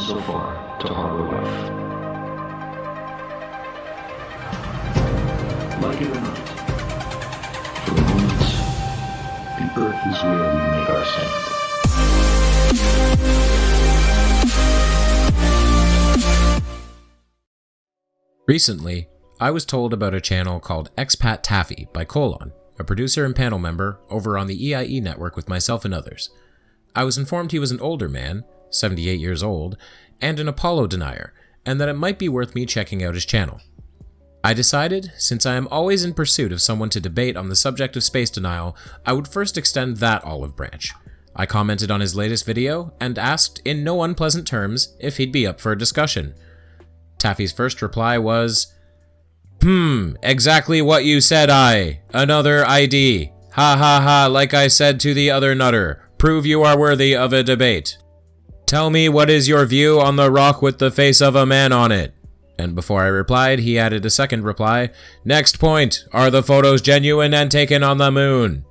so far to harbor life. Like it or not, for the moment, the Earth is where we make our stand. Recently, I was told about a channel called Expat Taffy by Colon, a producer and panel member over on the EIE network with myself and others. I was informed he was an older man, 78 years old, and an Apollo denier, and that it might be worth me checking out his channel. I decided, since I am always in pursuit of someone to debate on the subject of space denial, I would first extend that olive branch. I commented on his latest video and asked, in no unpleasant terms, if he'd be up for a discussion. Taffy's first reply was, exactly what you said, another ID. Ha ha ha, like I said to the other nutter. Prove you are worthy of a debate. Tell me what is your view on the rock with the face of a man on it? And before I replied, he added a second reply. Next point, are the photos genuine and taken on the moon?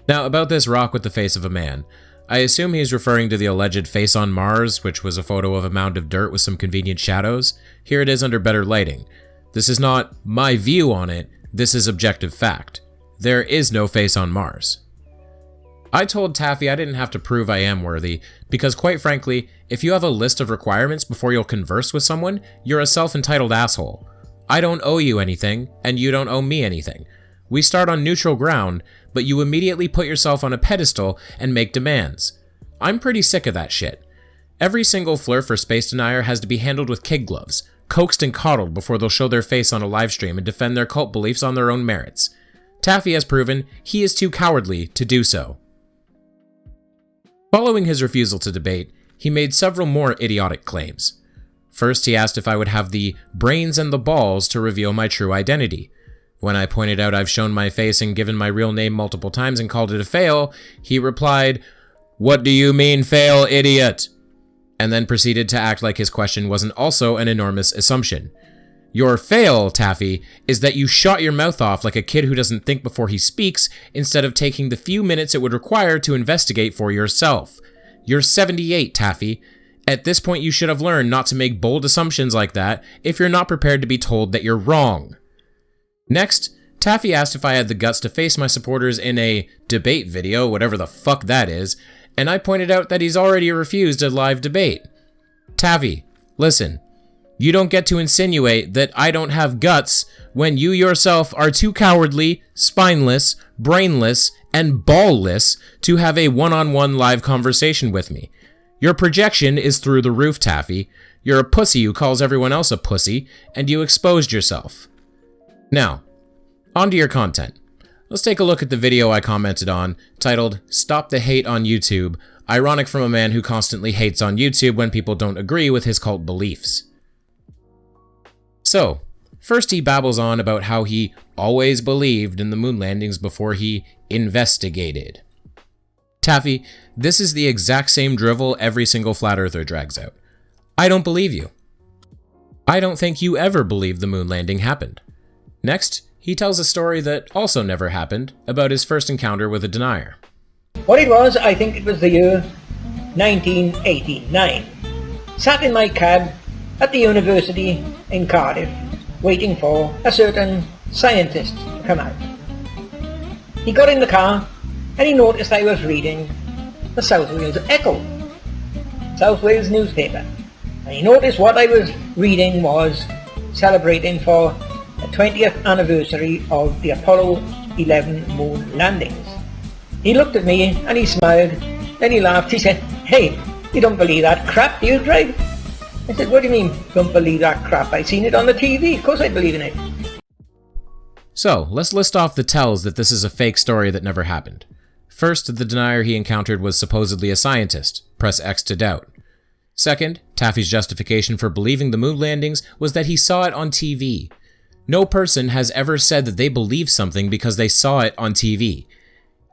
Now, about this rock with the face of a man, I assume he's referring to the alleged face on Mars, which was a photo of a mound of dirt with some convenient shadows. Here it is under better lighting. This is not my view on it, this is objective fact. There is no face on Mars. I told Taffy I didn't have to prove I am worthy, because quite frankly, if you have a list of requirements before you'll converse with someone, you're a self-entitled asshole. I don't owe you anything, and you don't owe me anything. We start on neutral ground, but you immediately put yourself on a pedestal and make demands. I'm pretty sick of that shit. Every single flirt for space denier has to be handled with kid gloves, coaxed and coddled before they'll show their face on a livestream and defend their cult beliefs on their own merits. Taffy has proven he is too cowardly to do so. Following his refusal to debate, he made several more idiotic claims. First, he asked if I would have the brains and the balls to reveal my true identity. When I pointed out I've shown my face and given my real name multiple times and called it a fail, he replied, "What do you mean fail, idiot?" And then proceeded to act like his question wasn't also an enormous assumption. Your fail, Taffy, is that you shot your mouth off like a kid who doesn't think before he speaks, instead of taking the few minutes it would require to investigate for yourself. You're 78, Taffy. At this point you should have learned not to make bold assumptions like that if you're not prepared to be told that you're wrong. Next, Taffy asked if I had the guts to face my supporters in a debate video, whatever the fuck that is, and I pointed out that he's already refused a live debate. Taffy, listen, you don't get to insinuate that I don't have guts when you yourself are too cowardly, spineless, brainless, and ballless to have a one-on-one live conversation with me. Your projection is through the roof, Taffy. You're a pussy who calls everyone else a pussy, and you exposed yourself. Now, on to your content. Let's take a look at the video I commented on, titled, Stop the Hate on YouTube, ironic from a man who constantly hates on YouTube when people don't agree with his cult beliefs. So, first he babbles on about how he always believed in the moon landings before he investigated. Taffy, this is the exact same drivel every single flat earther drags out. I don't believe you. I don't think you ever believed the moon landing happened. Next, he tells a story that also never happened about his first encounter with a denier. What it was, I think it was the year 1989. Sat in my cab at the university in Cardiff, waiting for a certain scientist to come out. He got in the car and he noticed I was reading the South Wales Echo, South Wales newspaper. And he noticed what I was reading was celebrating for the 20th anniversary of the Apollo 11 moon landings. He looked at me and he smiled, then he laughed. He said, "Hey, you don't believe that crap, do you, Drive?" I said, "What do you mean, don't believe that crap? I seen it on the TV, of course I believe in it." So, let's list off the tells that this is a fake story that never happened. First, the denier he encountered was supposedly a scientist. Press X to doubt. Second, Taffy's justification for believing the moon landings was that he saw it on TV. No person has ever said that they believe something because they saw it on TV.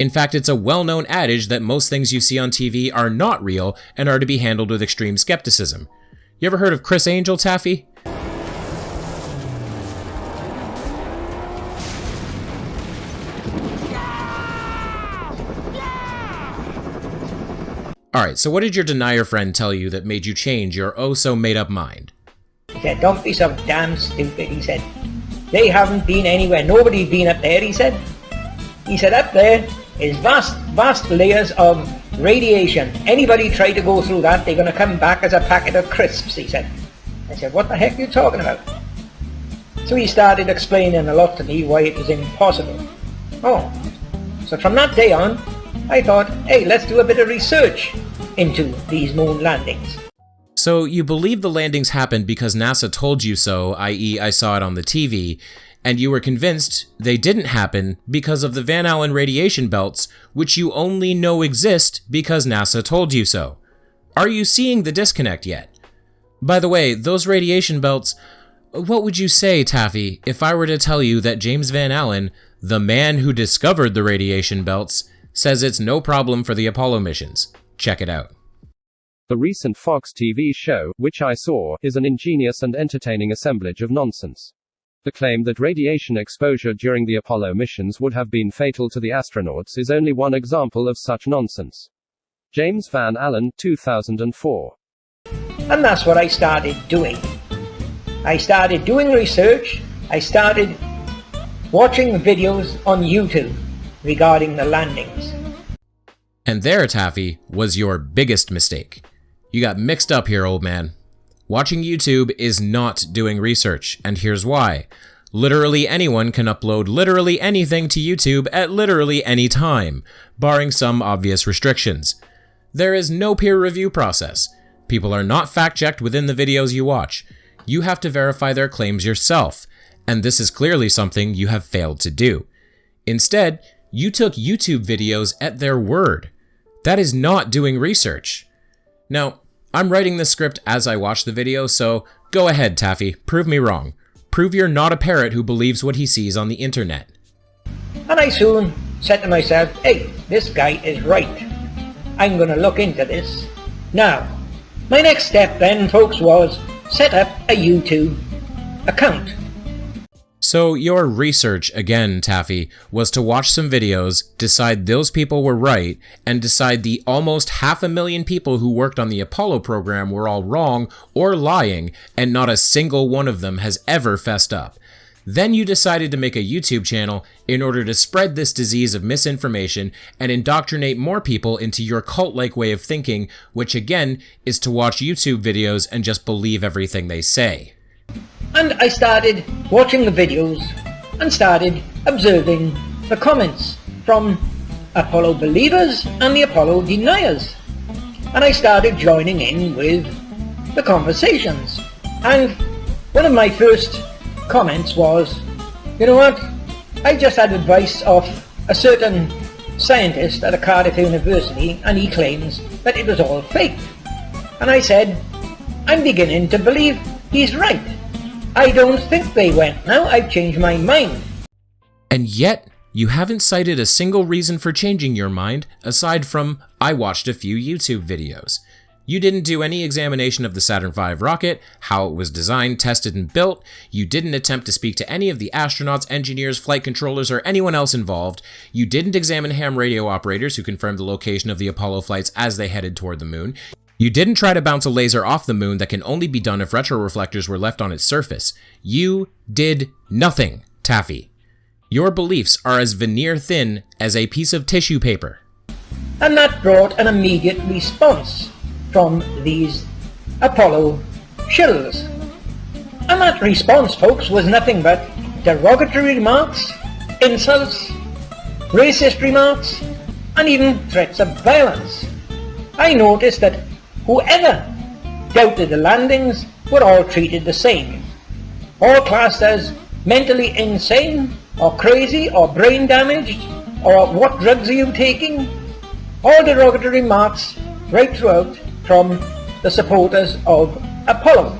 In fact, it's a well-known adage that most things you see on TV are not real and are to be handled with extreme skepticism. You ever heard of Chris Angel, Taffy? Alright, so what did your Denier friend tell you that made you change your oh-so-made-up mind? He said, don't be so damn stupid, he said. They haven't been anywhere, nobody's been up there, he said. He said, up there is vast layers of radiation. Anybody try to go through that, they're going to come back as a packet of crisps, he said. I said, what the heck are you talking about? So he started explaining a lot to me why it was impossible. Oh, so from that day on, I thought, hey, let's do a bit of research into these moon landings. So you believe the landings happened because NASA told you so, i.e. I saw it on the TV, and you were convinced they didn't happen because of the Van Allen radiation belts, which you only know exist because NASA told you so. Are you seeing the disconnect yet? By the way, those radiation belts, what would you say, Taffy, if I were to tell you that James Van Allen, the man who discovered the radiation belts, says it's no problem for the Apollo missions? Check it out. The recent Fox TV show, which I saw, is an ingenious and entertaining assemblage of nonsense. The claim that radiation exposure during the Apollo missions would have been fatal to the astronauts is only one example of such nonsense. James Van Allen, 2004. And that's what I started doing. I started doing research. I started watching videos on YouTube regarding the landings. And there, Taffy, was your biggest mistake. You got mixed up here, old man. Watching YouTube is not doing research, and here's why. Literally anyone can upload literally anything to YouTube at literally any time, barring some obvious restrictions. There is no peer review process. People are not fact-checked within the videos you watch. You have to verify their claims yourself, and this is clearly something you have failed to do. Instead, you took YouTube videos at their word. That is not doing research. Now, I'm writing this script as I watch the video, so go ahead, Taffy, prove me wrong. Prove you're not a parrot who believes what he sees on the internet. And I soon said to myself, hey, this guy is right. I'm going to look into this. Now, my next step then, folks, was set up a YouTube account. So your research, again, Taffy, was to watch some videos, decide those people were right, and decide the almost 500,000 people who worked on the Apollo program were all wrong or lying, and not a single one of them has ever fessed up. Then you decided to make a YouTube channel in order to spread this disease of misinformation and indoctrinate more people into your cult-like way of thinking, which again is to watch YouTube videos and just believe everything they say. And I started watching the videos and started observing the comments from Apollo believers and the Apollo deniers. And I started joining in with the conversations. And one of my first comments was, you know what, I just had advice of a certain scientist at a Cardiff University and he claims that it was all fake. And I said, I'm beginning to believe he's right. I don't think they went now, I've changed my mind. And yet, you haven't cited a single reason for changing your mind, aside from, I watched a few YouTube videos. You didn't do any examination of the Saturn V rocket, how it was designed, tested, and built. You didn't attempt to speak to any of the astronauts, engineers, flight controllers, or anyone else involved. You didn't examine ham radio operators who confirmed the location of the Apollo flights as they headed toward the moon. You didn't try to bounce a laser off the moon that can only be done if retroreflectors were left on its surface. You did nothing, Taffy. Your beliefs are as veneer thin as a piece of tissue paper. And that brought an immediate response from these Apollo shills. And that response, folks, was nothing but derogatory remarks, insults, racist remarks, and even threats of violence. I noticed that whoever doubted the landings were all treated the same, all classed as mentally insane, or crazy, or brain damaged, or what drugs are you taking? All derogatory remarks right throughout from the supporters of Apollo.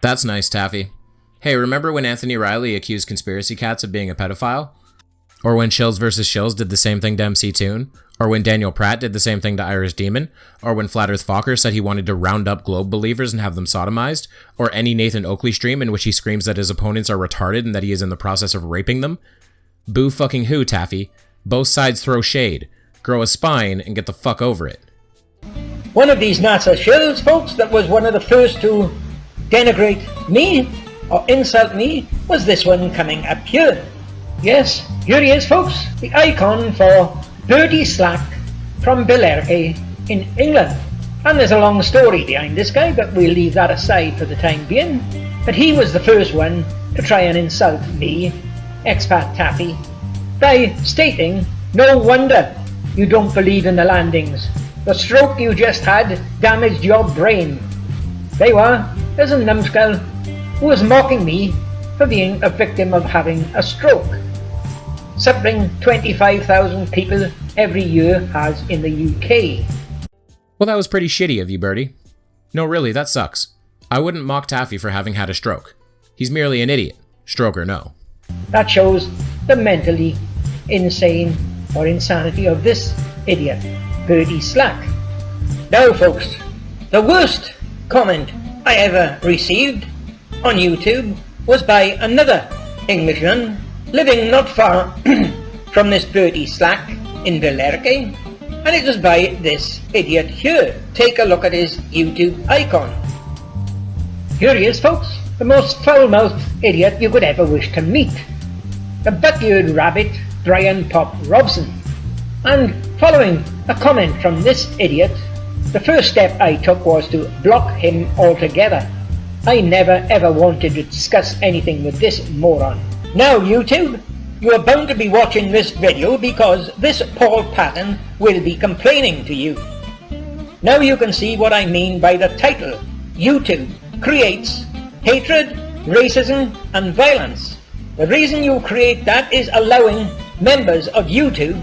That's nice, Taffy. Hey, remember when Anthony Riley accused Conspiracy Cats of being a pedophile? Or when Shills vs. Shills did the same thing to MC Toon? Or when Daniel Pratt did the same thing to Irish Demon? Or when Flat Earth Fokker said he wanted to round up globe believers and have them sodomized? Or any Nathan Oakley stream in which he screams that his opponents are retarded and that he is in the process of raping them? Boo fucking who, Taffy? Both sides throw shade. Grow a spine and get the fuck over it. One of these NASA shills, folks, that was one of the first to denigrate me or insult me was this one coming up here. Yes, here he is, folks, the icon for Bertie Slack from Billericay in England. And there's a long story behind this guy, but we'll leave that aside for the time being. But he was the first one to try and insult me, Expat Taffy, by stating, "No wonder you don't believe in the landings. The stroke you just had damaged your brain." There you are, there's a numbskull who was mocking me for being a victim of having a stroke. Something 25,000 people every year has in the UK. Well, that was pretty shitty of you, Bertie. No, really, that sucks. I wouldn't mock Taffy for having had a stroke. He's merely an idiot, stroke or no. That shows the mentally insane or insanity of this idiot, Bertie Slack. Now, folks, the worst comment I ever received on YouTube was by another Englishman living not far from this Bertie Slack in Billericay, and it was by this idiot here. Take a look at his YouTube icon. Here he is, folks, the most foul-mouthed idiot you could ever wish to meet. The butt-eared rabbit, Brian Pop Robson. And following a comment from this idiot, the first step I took was to block him altogether. I never ever wanted to discuss anything with this moron. Now, YouTube, you are bound to be watching this video because this Paul Patton will be complaining to you. Now you can see what I mean by the title. YouTube creates hatred, racism and violence. The reason you create that is allowing members of YouTube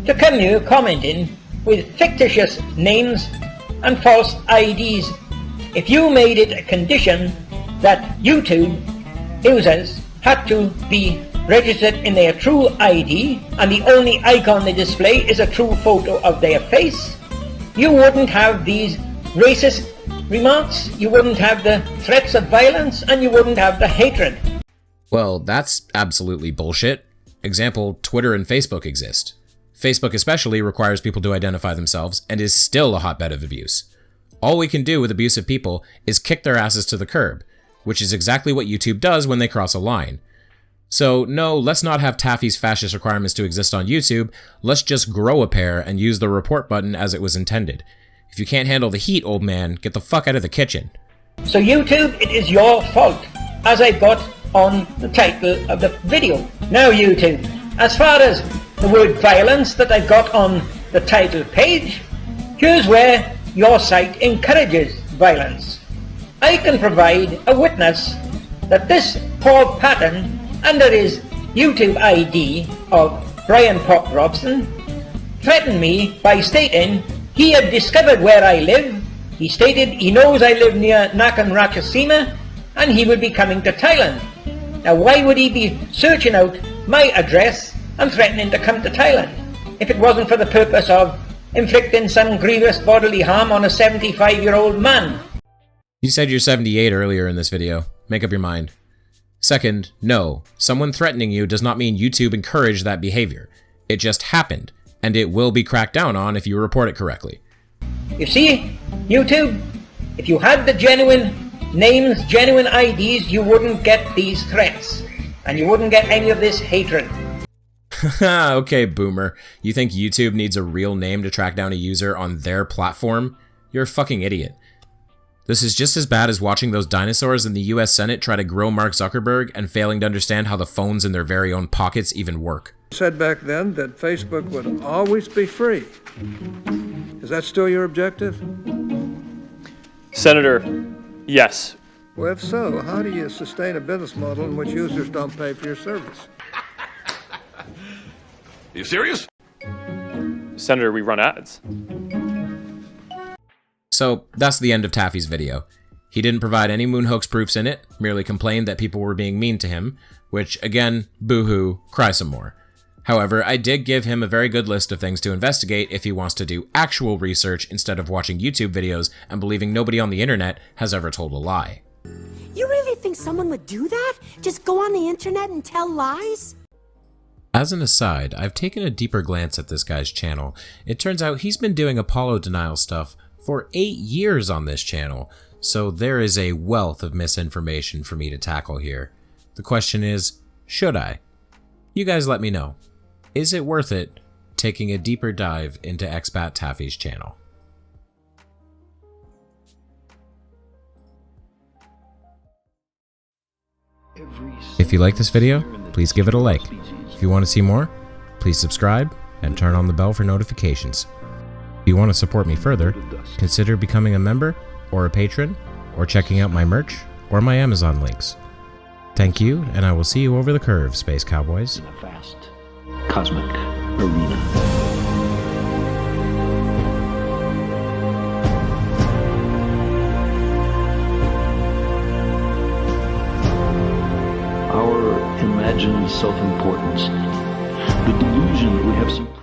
to come here commenting with fictitious names and false IDs. If you made it a condition that YouTube users had to be registered in their true ID and the only icon they display is a true photo of their face, you wouldn't have these racist remarks, you wouldn't have the threats of violence, and you wouldn't have the hatred. Well, that's absolutely bullshit. Example, Twitter and Facebook exist. Facebook especially requires people to identify themselves and is still a hotbed of abuse. All we can do with abusive people is kick their asses to the curb, which is exactly what YouTube does when they cross a line. So no, let's not have Taffy's fascist requirements to exist on YouTube, let's just grow a pair and use the report button as it was intended. If you can't handle the heat, old man, get the fuck out of the kitchen. So YouTube, it is your fault, as I got on the title of the video. Now YouTube, as far as the word violence that I got on the title page, here's where your site encourages violence. I can provide a witness that this Paul Patton, under his YouTube ID of Brian Pop Robson, threatened me by stating he had discovered where I live. He stated he knows I live near Nakhon Ratchasima and he would be coming to Thailand. Now why would he be searching out my address and threatening to come to Thailand if it wasn't for the purpose of inflicting some grievous bodily harm on a 75-year-old man? You said you're 78 earlier in this video. Make up your mind. Second, no, someone threatening you does not mean YouTube encouraged that behavior. It just happened, and it will be cracked down on if you report it correctly. You see, YouTube, if you had the genuine names, genuine IDs, you wouldn't get these threats, and you wouldn't get any of this hatred. Okay, boomer. You think YouTube needs a real name to track down a user on their platform? You're a fucking idiot. This is just as bad as watching those dinosaurs in the US Senate try to grow Mark Zuckerberg and failing to understand how the phones in their very own pockets even work. Said back then that Facebook would always be free. Is that still your objective? Senator, yes. Well, if so, how do you sustain a business model in which users don't pay for your service? Are you serious? Senator, we run ads. So that's the end of Taffy's video. He didn't provide any moonhoax proofs in it, merely complained that people were being mean to him, which again, boo-hoo, cry some more. However, I did give him a very good list of things to investigate if he wants to do actual research instead of watching YouTube videos and believing nobody on the internet has ever told a lie. You really think someone would do that? Just go on the internet and tell lies? As an aside, I've taken a deeper glance at this guy's channel. It turns out he's been doing Apollo denial stuff for 8 years on this channel, so there is a wealth of misinformation for me to tackle here. The question is, should I? You guys let me know. Is it worth it taking a deeper dive into Expat Taffy's channel? If you like this video, please give it a like. If you want to see more, please subscribe and turn on the bell for notifications. If you want to support me further, consider becoming a member or a patron, or checking out my merch or my Amazon links. Thank you, and I will see you over the curve, Space Cowboys. In a vast cosmic arena. Our imagined self-importance, the delusion that we have some